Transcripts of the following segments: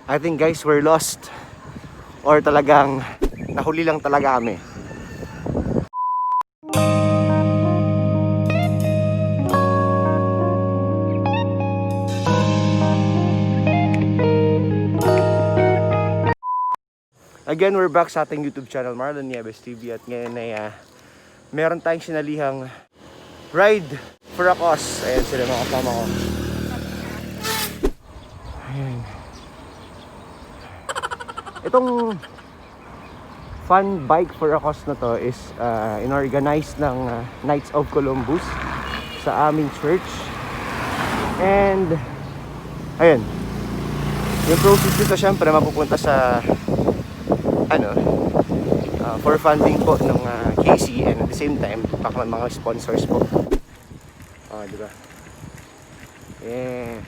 I think guys, we're lost. Or talagang nahuli lang talaga kami. Again, we're back sa ating YouTube channel, Marlon Nieves TV. At ngayon ay meron tayong sinalihang ride for a cause. Ayan sila mga kasama ko. Ayan. Itong fun bike for a cause na to is inorganize ng Knights of Columbus sa aming church. And ayun, yung process dito syempre mapupunta sa for funding po ng KC, and at the same time mga sponsors po. Diba? Yeah.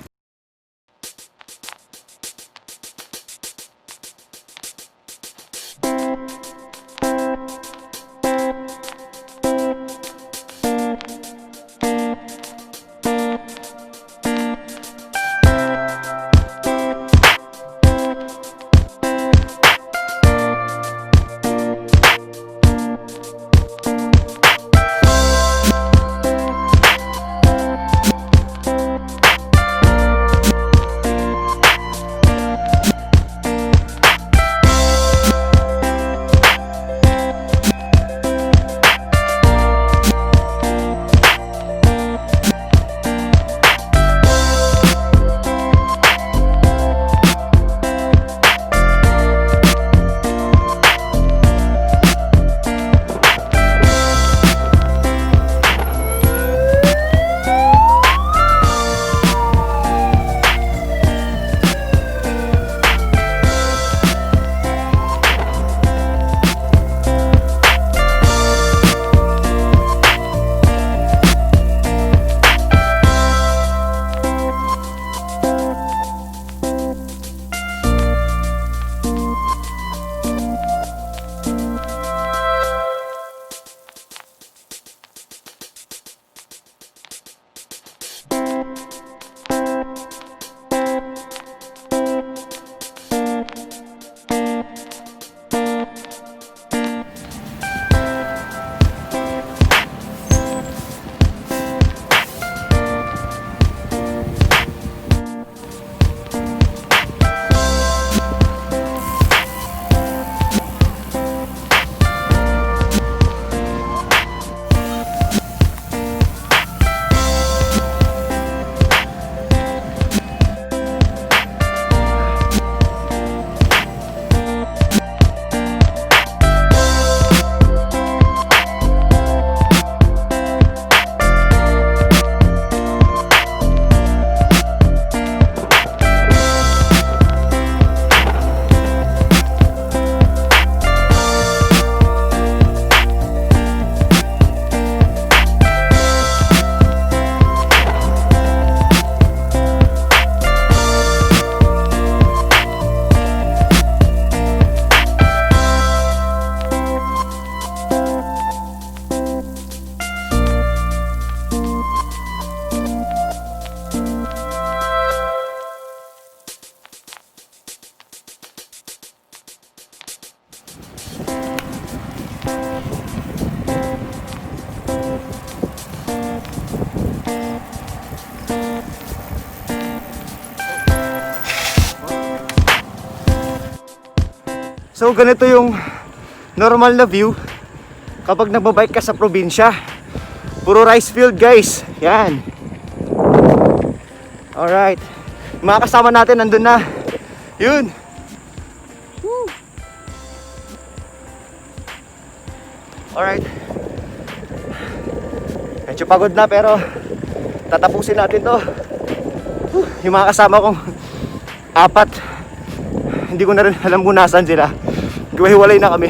So ganito yung normal na view kapag nagbabike ka sa probinsya. Puro rice field guys. Yan. Alright. Mga kasama natin nandun na. Yun. Woo. Alright. Medyo pagod na pero tatapusin natin to. Yung mga kasama kong apat, hindi ko na rin alam kung nasaan sila. Hiwalay na kami.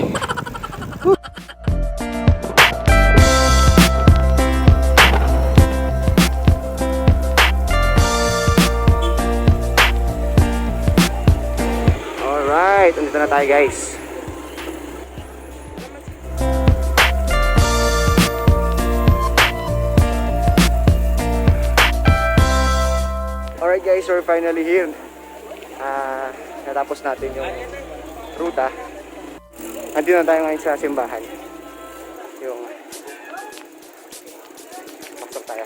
Alright, andito na tayo guys. Alright guys, we're finally here. natapos natin yung ruta. Nandito na tayo ngayon sa simbahan. Yung pasok tayo.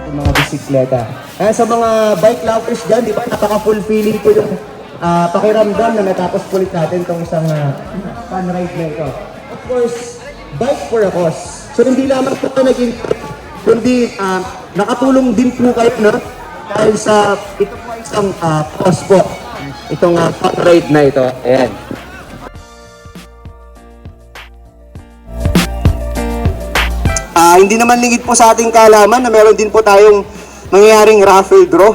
Mga bisikleta. Sa mga bike lovers dyan, di ba, napaka-fulfilling po yung pakiramdam na natapos ulit natin itong isang fun ride na ito. Of course, bike for a cause. So hindi lamang po ito naging, kundi nakatulong din po kayo na dahil sa ito po isang cause po. Itong fun ride na ito. Ayan. Hindi naman lingid po sa ating kaalaman na meron din po tayong mangyayaring raffle draw.